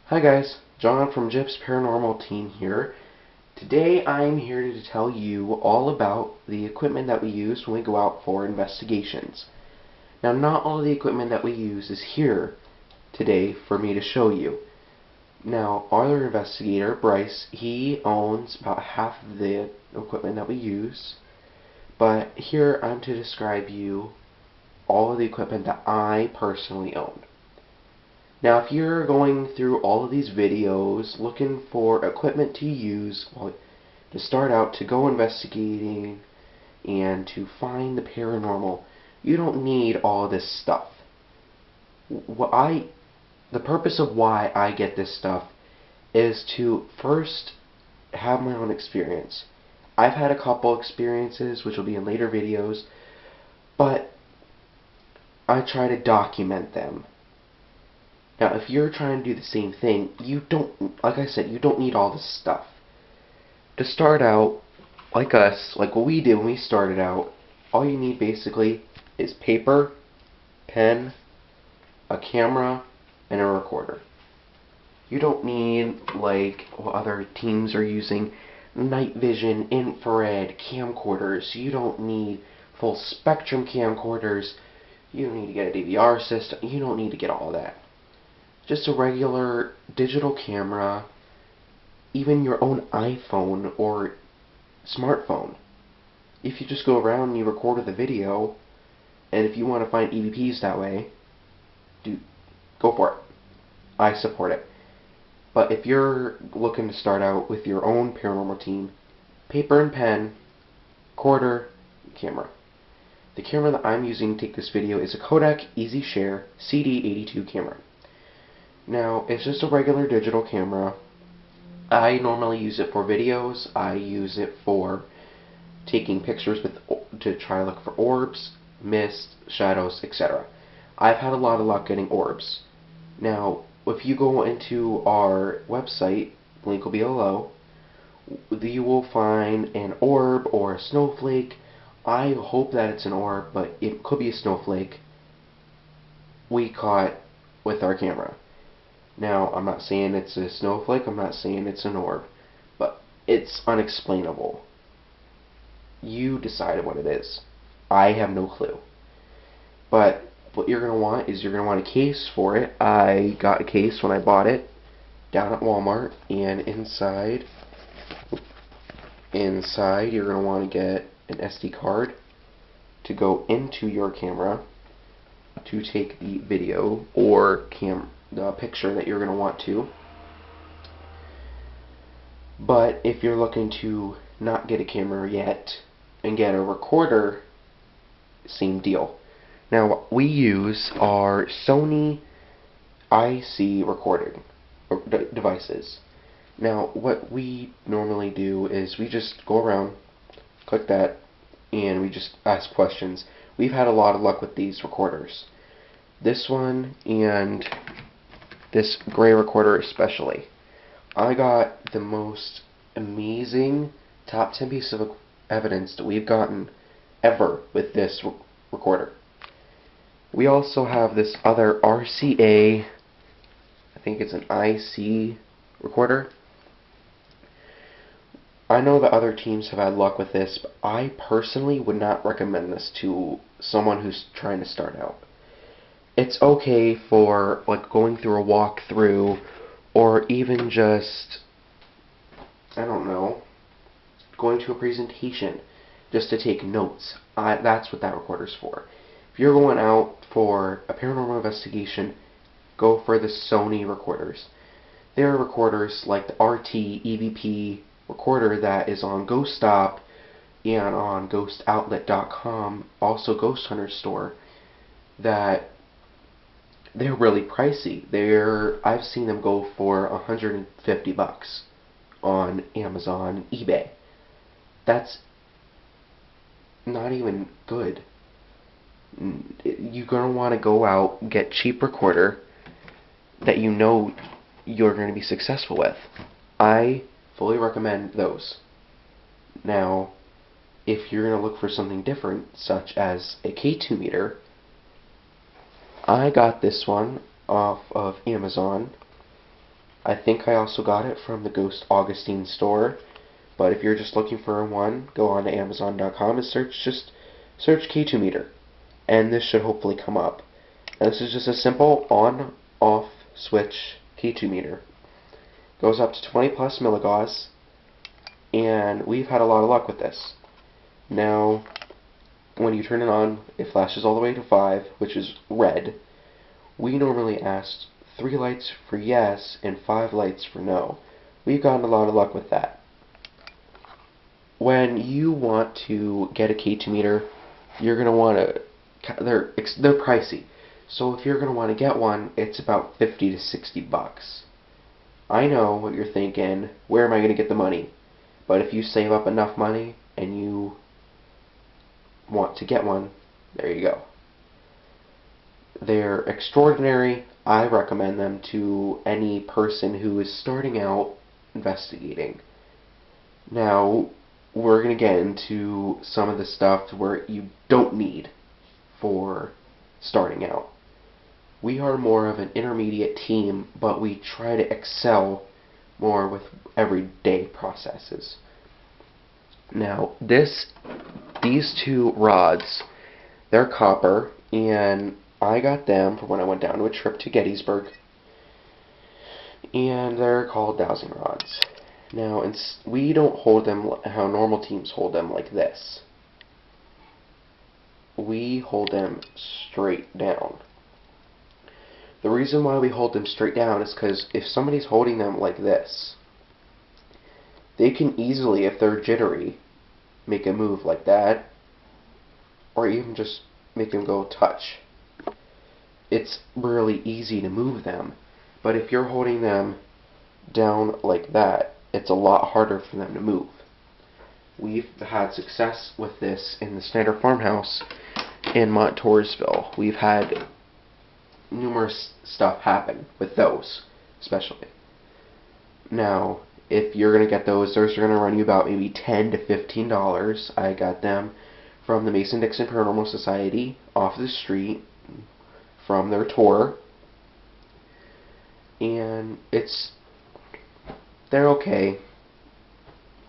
Hi guys, John from Jip's Paranormal team here. Today I'm here to tell you all about the equipment that we use when we go out for investigations. Now, not all the equipment that we use is here today for me to show you. Now, our other investigator, Bryce, he owns about half of the equipment that we use, but here I'm to describe you all of the equipment that I personally own. Now, if you're going through all of these videos looking for equipment to use to start out to go investigating and to find the paranormal, you don't need all this stuff. The purpose of why I get this stuff is to first have my own experience. I've had a couple experiences which will be in later videos, but I try to document them. Now, if you're trying to do the same thing, like I said, you don't need all this stuff. To start out, like us, like what we did when we started out, all you need basically is paper, pen, a camera, and a recorder. You don't need, like what other teams are using, night vision, infrared, camcorders. You don't need full spectrum camcorders. You don't need to get a DVR system. You don't need to get all that. Just a regular digital camera, even your own iPhone or smartphone. If you just go around and you record with a video, and if you want to find EVPs that way, go for it. I support it. But if you're looking to start out with your own paranormal team, paper and pen, recorder, camera. The camera that I'm using to take this video is a Kodak EasyShare CD82 camera. Now, it's just a regular digital camera. I normally use it for videos. I use it for taking pictures to try to look for orbs, mist, shadows, etc. I've had a lot of luck getting orbs. Now, if you go into our website, link will be below, you will find an orb or a snowflake. I hope that it's an orb, but it could be a snowflake we caught with our camera. Now, I'm not saying it's a snowflake, I'm not saying it's an orb, but it's unexplainable. You decide what it is. I have no clue. But what you're going to want is you're going to want a case for it. I got a case when I bought it down at Walmart, and inside you're going to want to get an SD card to go into your camera to take the video or the picture that you're going to want to. But if you're looking to not get a camera yet and get a recorder, same deal. Now, what we use are Sony IC recording devices. Now, what we normally do is we just go around, click that, and we just ask questions. We've had a lot of luck with these recorders. This one and this gray recorder especially. I got the most amazing top 10 piece of evidence that we've gotten ever with this recorder. We also have this other RCA, I think it's an IC recorder. I know that other teams have had luck with this, but I personally would not recommend this to someone who's trying to start out. It's okay for like going through a walkthrough, or even just, I don't know, going to a presentation just to take notes. That's what that recorder's for. If you're going out for a paranormal investigation, go for the Sony recorders. There are recorders like the RT EVP recorder that is on Ghost Stop and on ghostoutlet.com, also Ghost Hunter store, that they're really pricey. I've seen them go for $150 on Amazon and eBay. That's not even good. You're going to want to go out and get cheap recorder that you know you're going to be successful with. I fully recommend those. Now, if you're going to look for something different, such as a K2 meter, I got this one off of Amazon. I think I also got it from the Ghost Augustine store. But if you're just looking for one, go on to Amazon.com and search K2 meter, and this should hopefully come up. And this is just a simple on-off switch K2 meter. Goes up to 20 plus milligauss, and we've had a lot of luck with this. Now, when you turn it on, it flashes all the way to 5, which is red. We normally ask 3 lights for yes and 5 lights for no. We've gotten a lot of luck with that. When you want to get a K2 meter, you're going to want to, they're pricey. So if you're going to want to get one, it's about 50 to 60 bucks. I know what you're thinking, where am I going to get the money? But if you save up enough money and you want to get one, there you go. They're extraordinary. I recommend them to any person who is starting out investigating. Now, we're going to get into some of the stuff where you don't need for starting out. We are more of an intermediate team, but we try to excel more with everyday processes. Now, these 2 rods, they're copper, and I got them for when I went down to a trip to Gettysburg, and they're called dowsing rods. Now, we don't hold them how normal teams hold them, like this. We hold them straight down. The reason why we hold them straight down is because if somebody's holding them like this, they can easily, if they're jittery, make a move like that, or even just make them go touch. It's really easy to move them, but if you're holding them down like that, it's a lot harder for them to move. We've had success with this in the Snyder Farmhouse in Montoursville. We've had numerous stuff happen with those, especially. Now, if you're going to get those are going to run you about maybe $10 to $15. I got them from the Mason-Dixon Paranormal Society off the street from their tour. And they're okay.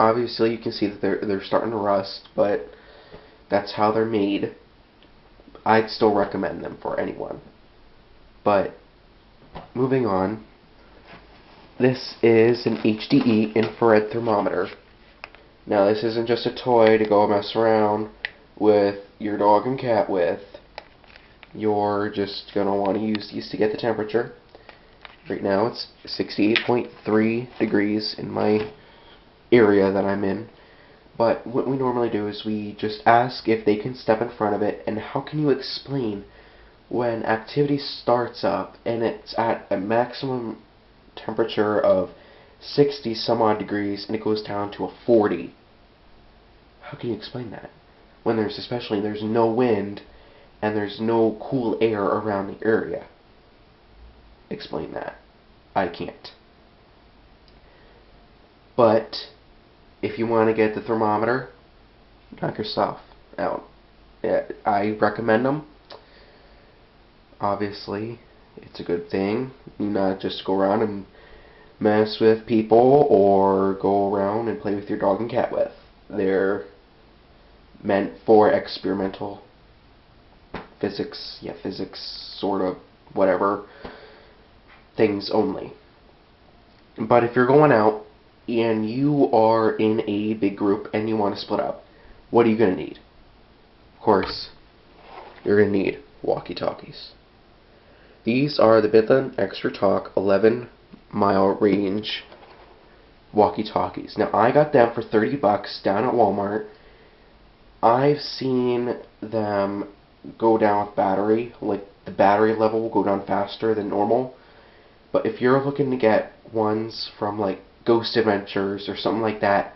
Obviously, you can see that they're starting to rust, but that's how they're made. I'd still recommend them for anyone. But moving on, this is an HDE infrared thermometer. Now, this isn't just a toy to go mess around with your dog and cat with. You're just going to want to use these to get the temperature. Right now it's 68.3 degrees in my area that I'm in. But what we normally do is we just ask if they can step in front of it, and how can you explain when activity starts up and it's at a maximum temperature of 60 some odd degrees and it goes down to a 40? How can you explain that? When there's no wind and there's no cool air around the area. Explain that. I can't. But if you want to get the thermometer, knock yourself out. I recommend them. Obviously, it's a good thing. You not just go around and mess with people or go around and play with your dog and cat with. They're meant for experimental physics, sort of, whatever, things only. But if you're going out and you are in a big group and you want to split up, what are you going to need? Of course, you're going to need walkie-talkies. These are the Bidlin Extra Talk 11-mile range walkie-talkies. Now, I got them for 30 bucks down at Walmart. I've seen them go down with battery, like the battery level will go down faster than normal. But if you're looking to get ones from like Ghost Adventures or something like that,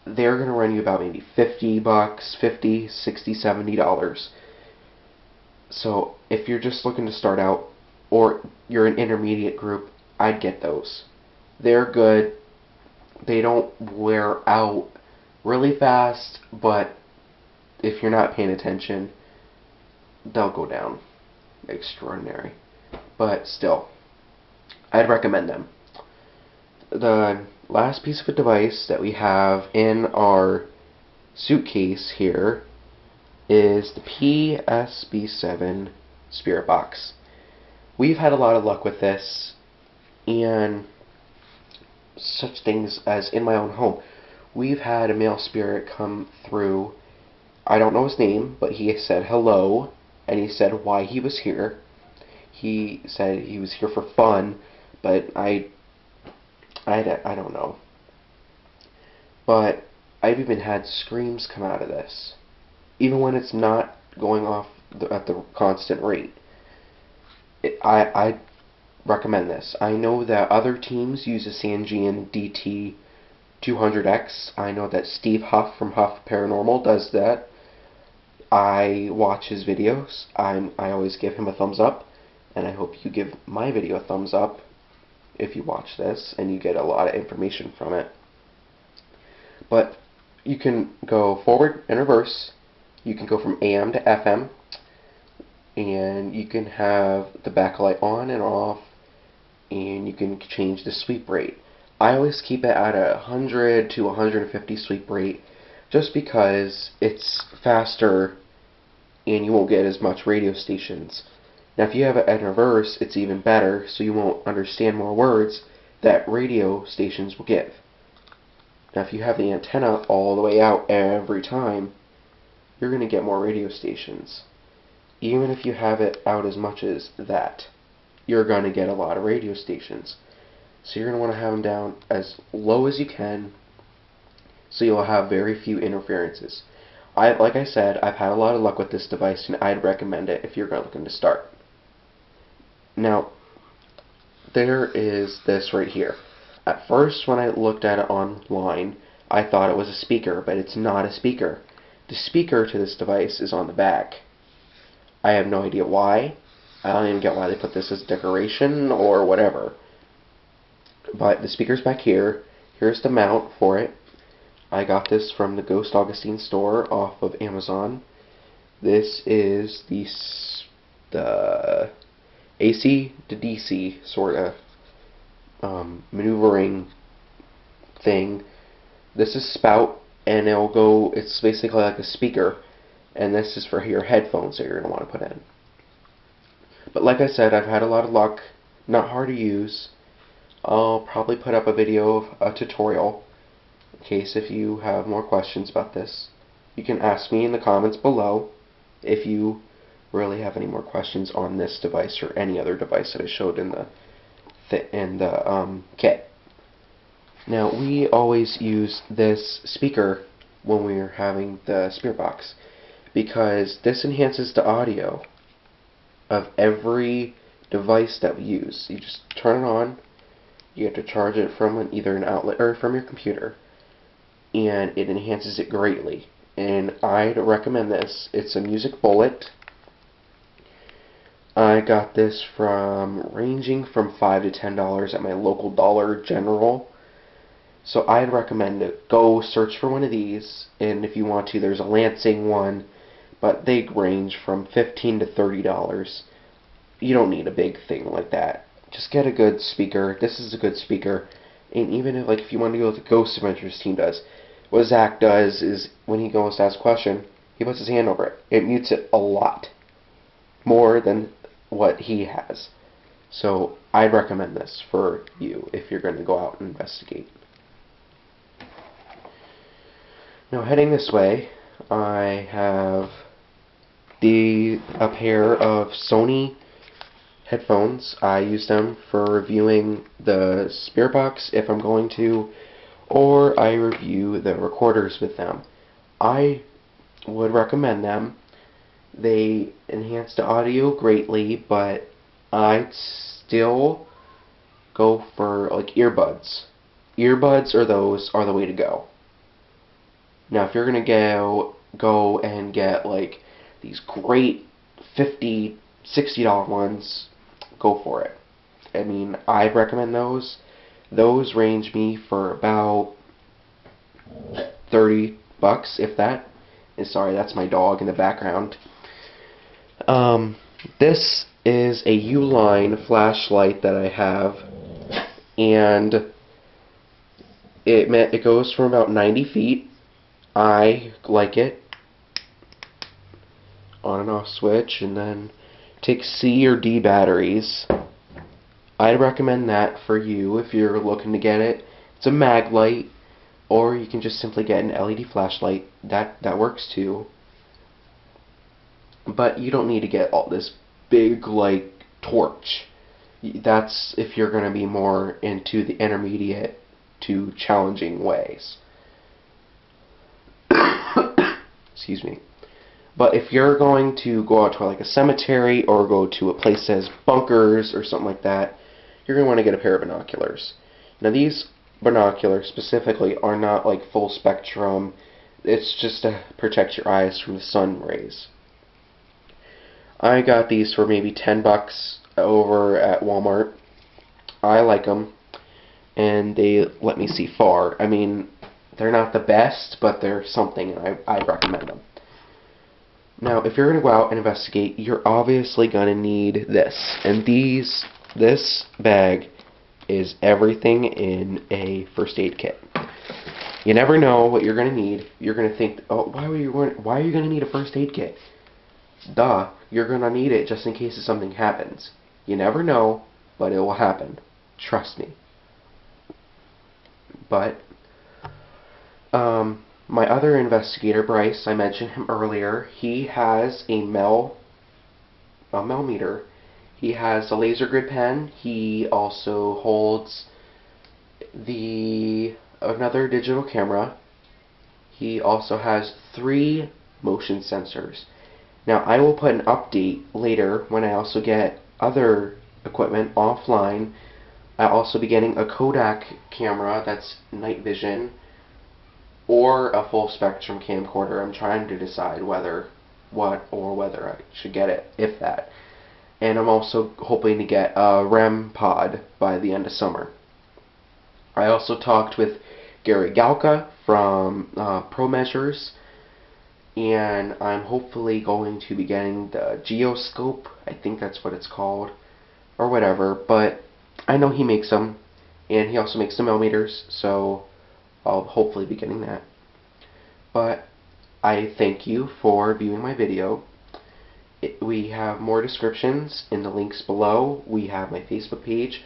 they're going to run you about maybe 50 bucks, 50, 60, $70. So if you're just looking to start out, or you're an intermediate group, I'd get those. They're good. They don't wear out really fast, but if you're not paying attention, they'll go down. Extraordinary. But still, I'd recommend them. the last piece of a device that we have in our suitcase here is the PSB7 Spirit Box. We've had a lot of luck with this, and such things as in my own home. We've had a male spirit come through. I don't know his name, but he said hello, and he said why he was here. He said he was here for fun, but I don't know. But I've even had screams come out of this, even when it's not going off at the constant rate. I recommend this. I know that other teams use a Sangean DT200X. I know that Steve Huff from Huff Paranormal does that. I watch his videos. I always give him a thumbs up, and I hope you give my video a thumbs up if you watch this and you get a lot of information from it. But you can go forward and reverse. You can go from AM to FM, and you can have the backlight on and off, and you can change the sweep rate. I always keep it at a 100 to 150 sweep rate just because it's faster and you won't get as much radio stations. Now if you have it at reverse, it's even better, so you won't understand more words that radio stations will give. Now if you have the antenna all the way out every time, you're going to get more radio stations. Even if you have it out as much as that, you're going to get a lot of radio stations. So you're going to want to have them down as low as you can, so you'll have very few interferences. Like I said, I've had a lot of luck with this device, and I'd recommend it if you're looking to start. Now, there is this right here. At first, when I looked at it online, I thought it was a speaker, but it's not a speaker. The speaker to this device is on the back. I have no idea why. I don't even get why they put this as decoration or whatever. But the speaker's back here. Here's the mount for it. I got this from the Ghost Augustine store off of Amazon. This is the AC to DC sort of maneuvering thing. This is spout, and it's basically like a speaker, and this is for your headphones that you're going to want to put in. But like I said, I've had a lot of luck, not hard to use. I'll probably put up a video of a tutorial in case if you have more questions about this. You can ask me in the comments below if you really have any more questions on this device or any other device that I showed in the kit. Now, we always use this speaker when we're having the Spirit Box because this enhances the audio of every device that we use. You just turn it on. You have to charge it from either an outlet or from your computer, and it enhances it greatly. And I'd recommend this. It's a Music Bullet. I got this ranging from $5 to $10 at my local Dollar General. So I'd recommend it. Go search for one of these, and if you want to, there's a Lansing one, but they range from $15 to $30. You don't need a big thing like that. Just get a good speaker. This is a good speaker. And even if you want to go with the Ghost Adventures team does, what Zach does is when he goes to ask a question, he puts his hand over it. It mutes it a lot more than what he has. So I'd recommend this for you if you're going to go out and investigate. Now heading this way, I have a pair of Sony headphones. I use them for reviewing the Spirit Box if I'm going to, or I review the recorders with them. I would recommend them. They enhance the audio greatly, but I'd still go for like earbuds. Earbuds are the way to go. Now, if you're gonna go and get like these great $50, $60 ones, go for it. I mean, I recommend those. Those range me for about $30, if that. And sorry, that's my dog in the background. This is a Uline flashlight that I have, and It goes from about 90 feet. I like it. On and off switch, and then take C or D batteries. I'd recommend that for you if you're looking to get it. It's a mag light, or you can just simply get an LED flashlight. That works too. But you don't need to get all this big like torch. That's if you're going to be more into the intermediate to challenging ways. Excuse me. But if you're going to go out to like a cemetery or go to a place that has bunkers or something like that, you're going to want to get a pair of binoculars. Now these binoculars specifically are not like full spectrum. It's just to protect your eyes from the sun rays. I got these for maybe $10 over at Walmart. I like them, and they let me see far. I mean, they're not the best, but they're something, and I recommend them. Now, if you're going to go out and investigate, you're obviously going to need this. And this bag is everything in a first aid kit. You never know what you're going to need. You're going to think, oh, why are you going to need a first aid kit? Duh, you're going to need it just in case something happens. You never know, but it will happen. Trust me. But, my other investigator, Bryce, I mentioned him earlier, he has a meter. He has a laser grid pen. He also holds another digital camera. He also has 3 motion sensors. Now, I will put an update later when I also get other equipment offline. I'll also be getting a Kodak camera that's night vision, or a full spectrum camcorder. I'm trying to decide whether I should get it, if that. And I'm also hoping to get a REM pod by the end of summer. I also talked with Gary Galka from Pro Measures, and I'm hopefully going to be getting the Geoscope. I think that's what it's called, or whatever, but I know he makes them, and he also makes the millimeters, so I'll hopefully be getting that. But I thank you for viewing my video. We have more descriptions in the links below. We have my Facebook page,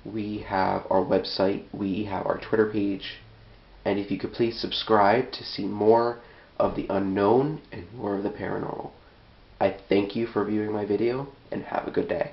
we have our website, we have our Twitter page, and if you could please subscribe to see more of the unknown and more of the paranormal. I thank you for viewing my video, and have a good day.